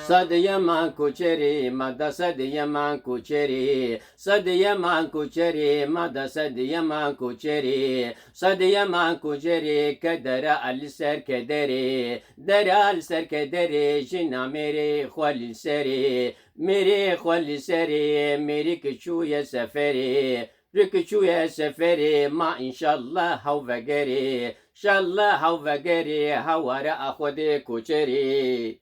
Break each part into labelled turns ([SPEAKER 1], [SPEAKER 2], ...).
[SPEAKER 1] صد یمان کوچری مدا صد یمان کوچری صد یمان کوچری مدا صد یمان کوچری صد یمان کوچری کدر السر کدری در السر کدری جنا میری خول سری میری خول سری میری کچوی سفری ركشويا سفري ما إن شاء الله هو فقري إن شاء الله هو فقري هو أخذ كوشري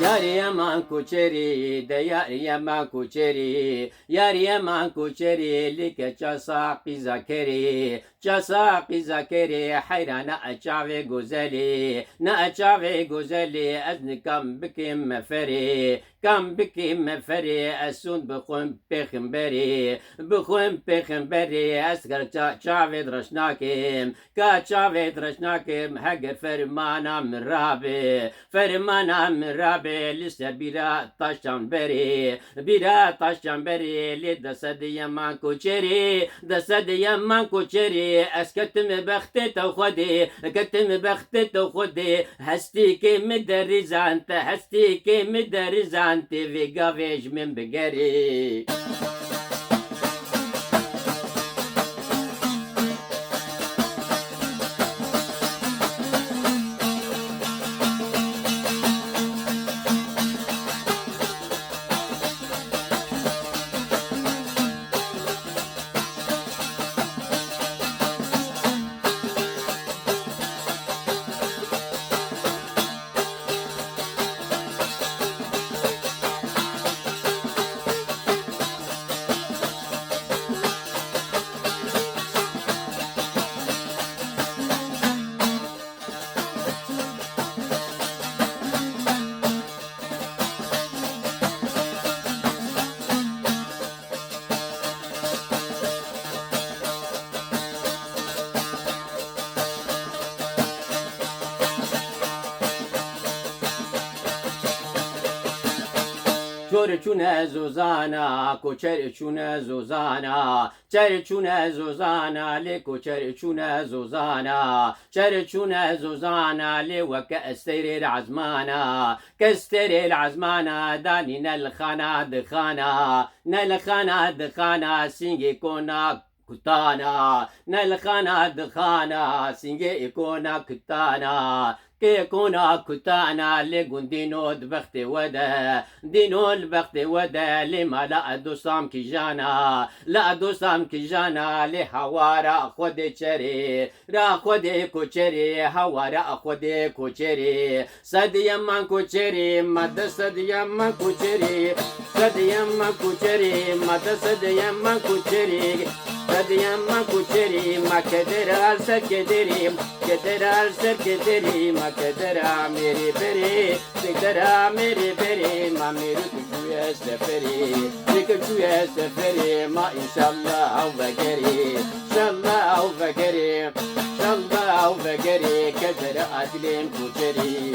[SPEAKER 1] یاری yaman کوچری ده یاری yaman کوچری یاری yaman کوچری لیک چاسا قیزا کری چاسا قیزا کری حیران اچاوی گوزلی نه اچاوی گوزلی از نکم بکیم مفری کم بکیم مفری اسون بخون پیغمبری بخون پیغمبری اسکر چاوی درشناکیم کا چاوی درشناکیم هگر فرمانا من رابی فرمانا من رابی لسه بیرا تاشان بری بیرا تاشان بری لی دست یمان کوچری دست یمان کوچری اس کتم بخت تو خودی کتم بخت تو خودی هستی که مدرزانت هستی که مدرزانت ویگا ویج من بگری چور چونه زوزانا کوچر چونه زوزانا چر چونه زوزانا لی کوچر چونه زوزانا چر چونه زوزانا لی وک استیر العزمانا كستر العزمانا داني نلخانا دخانا نلخانا دخانا سينجي كونا كتانا نلخانا دخانا سينجي كونا كتانا كي كونا كتانا لقون دينو دبخت ودا دينو البخت ودا لما لا دوسام كي جانا لا دوسام كي جانا لحوارا خود چري را خود كوچري حوارا خود كوچري صد يمان كوچري مد صد يمان كوچري صد يمان كوچري مد صد يمان كوچري صد يمان كوچري ما كدر السر كدري كدر السر كدري ما كدرا میری بری کدرا میری بری ما میری توی سفری توی سفری ما انشالله او بگری انشالله او بگری انشالله او بگری کدرا ادلیم کوچری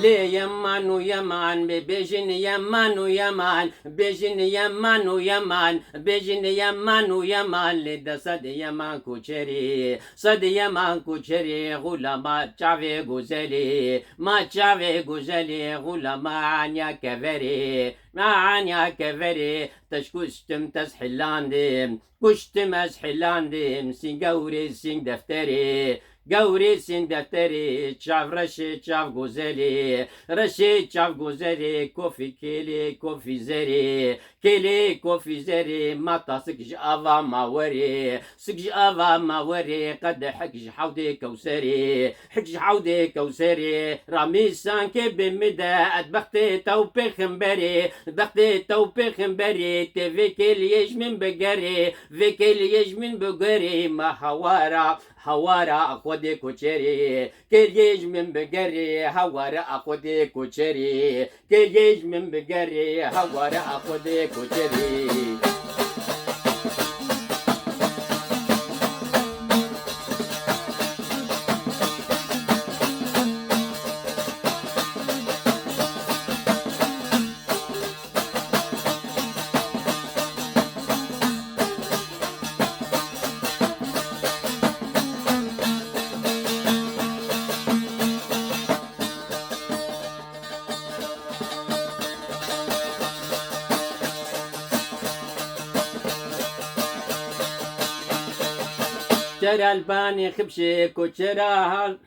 [SPEAKER 1] لي يمان ويمان بيجن يمان ويمان بيجن يمان ويمان بيجن يمان ويمان لدا صد يمان كوچري صد يمان كوچري غلما چاوي گوزلي ما چاوي گوزلي غلما عنيا كفري ما عنيا كفري تشكشتم تسحلاندم كشتم اسحلاندم سين قوري سين دفتري قوري سين دفتري تشاف رشي تشاف غوزالي رشي تشاف غوزالي كوفي كيلي كوفي زري كيلي كوفي زري ما تاسكج افا ما وري سكج افا ما وري قد حكج حودي كوسري حكج حودي كوسري رامي سانكي بمدى بختي توبي خمبري بختي توبي خمبري تفيك اليج من بقري فيك اليج من بقري ما حوارا حوارا اخودي كوشري كيج من بقري حوارا اخودي كوشري كيج من بقري حوارا اخودي كوشري شرى الباني خبشي كوشرا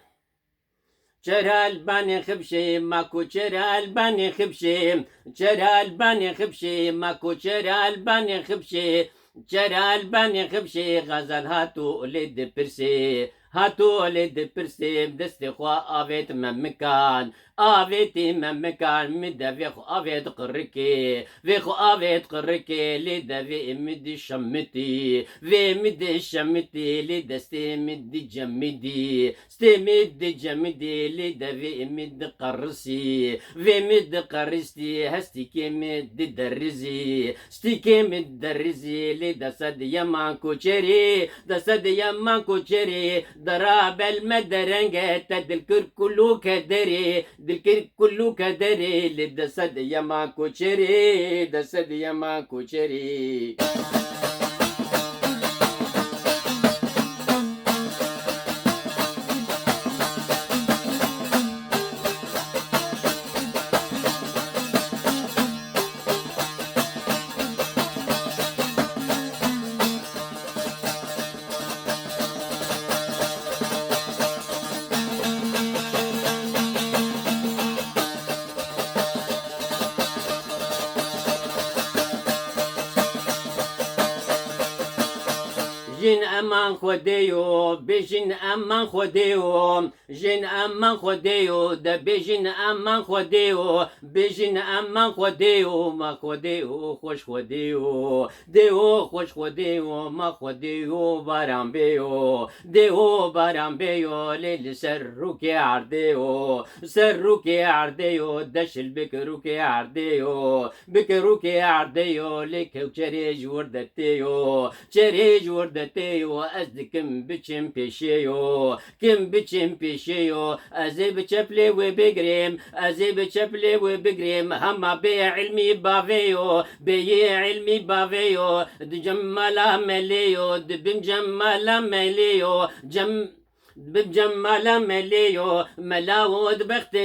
[SPEAKER 1] شرى الباني خبشي ماكو شرى الباني خبشي شرى الباني خبشي ماكو شرى الباني خبشي شرى الباني خبشي غزل هاتو لد برسي هاتو لد برسي بدستي خوا افيت ممكان افيتي ممكان مدى فيخو افيت قركي فيخو افيت قركي لدى في مدي شمتي في مدي شمتي لدستي مدي جمدي ستي مدي جمدي لدى في مدي قرسي في مدي قرستي هستي كي مدي درزي ستي كي مدي درزي لدى صد يمان كوشري دا صد يمان كوشري دراب المدرنجة تدلكر كلو كدري دلكر كلو كدري لدى صد يمان كوشري دا صد يمان كوشري جن امان خوديو بجن امان خوديو جن امان خوديو دا بجن امان خوديو بجن امان خوديو ما خوديو خوش خوديو ديو خوش خوديو ما خوديو باران بيو ديو باران بيو ليل سروكي عرديو سروكي عرديو دشل بكروكي عرديو بكروكي عرديو ليك وشريج وردتيو شريج وردتيو از كم بچم پیشیو كم بچم پیشیو از بچپلی و بگریم از بچپلی و بگریم هم به علمی باویو به علمی باویو دجملا ملیو دبنجملا ملیو جم بجمالا مليو ملاود بخت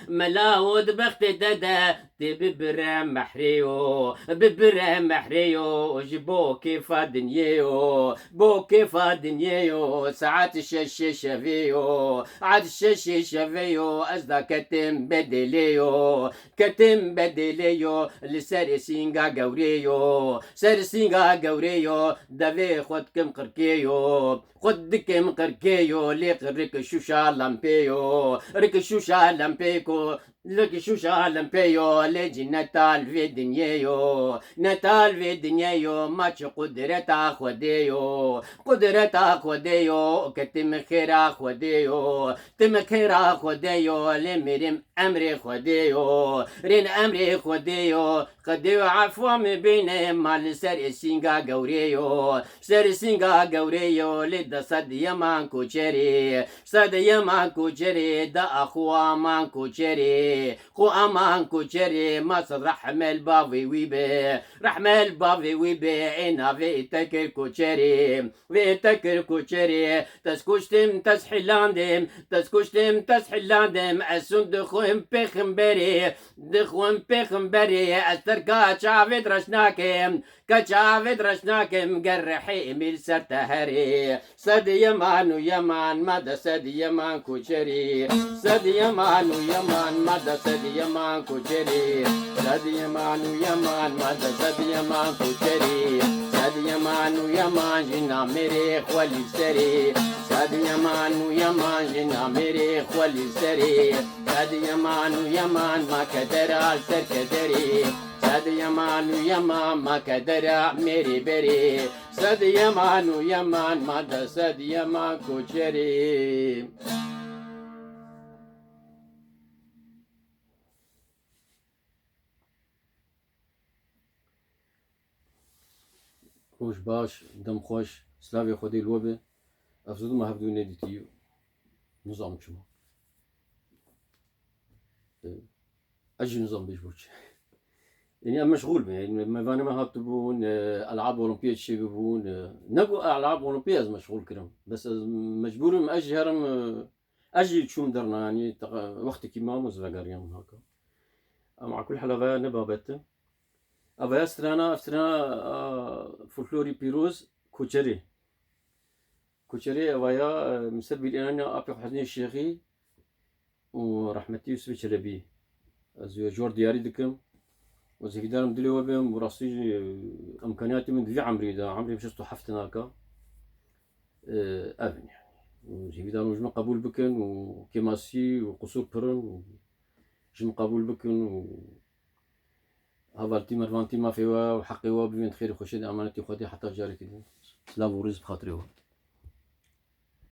[SPEAKER 1] ملاود بخت ددا ببرا محريو ببرا محريو جبو كيف دنيو بو كيف دنيو ساعات الشاشة شافيو عاد الشاشة شافيو أزدا كتم بدليو كتم بدليو لسر سينغا قوريو سر سينغا قوريو دافي خدكم قركيو خدكم قركيو ليق شوشا لامبيو رك شوشا لامبيكو لك شوشا لامبيو لجي نتال في دنيايو نتال في دنيايو ماتش قدرة خوديو قدرة خوديو كتم خيرا خوديو تم خيرا خوديو لمريم أمري خوديو رين أمري خوديو خديو عفوا مبين مال سر سينغا قوريو سر سينغا قوريو لد صد يمان كوشري صد يمان كوشري دا أخوا مان كوشري خو أمان كوشري مصر رحمل بافي ويبي رحمل بافي ويبي عنا في تكر كوشري في تكر كوشري تسكوشتم تسحلاندم تسكوشتم تسحلاندم أسون دخوهم بخمبري دخوهم بخمبري أستركا شافت رشناكم كشافت رشناك مقرحي ميل سرتهري سد يمان ويمان مدى سد يمان كوشري سد يمان ويمان مدى سد يمان كوشري سد يمان ويمان مدى سد يمان كوشري سد يمان ويمان جنا ميري خولي سري سد يمان ويمان جنا ميري خولي سري سد يمان ويمان ما كدر سر كدري سد يمان ويمان ما كدر ميري بري سد يمان ويمان مدى سد يمان كوشري خوش باش دم خوش سلاوی خودی لوبه افزود ما هفدو ندیتیو نظام شما اجي نظام بيش بوش يعني أنا مشغول يعني ما فانا ما هتبون العاب اولمبيه شي بيبون نقو العاب اولمبيه مشغول كرم بس مجبور اجي هرم اجي شو درنا يعني وقت كيما مزرقر يوم هكا مع كل حلقه نبابته أبا استرانا فولكلوري بيروز كوشري أبايا مسبي لأنا أبي حسني الشيخي ورحمتي يوسف شربي أزو جور دياري دكم وزي دارم دلي وبهم وراسي إمكانياتي من ذي عمري مشستو حفتناكا أبن يعني وزي دارم جمع قبول بكن وكيماسي وقصور برن جمع قبول بكن هافالتي مرفانتي ما فيها وحقي وابن خير خوشي أمانتي خدي حتى جاري كده سلام ورزق خاطري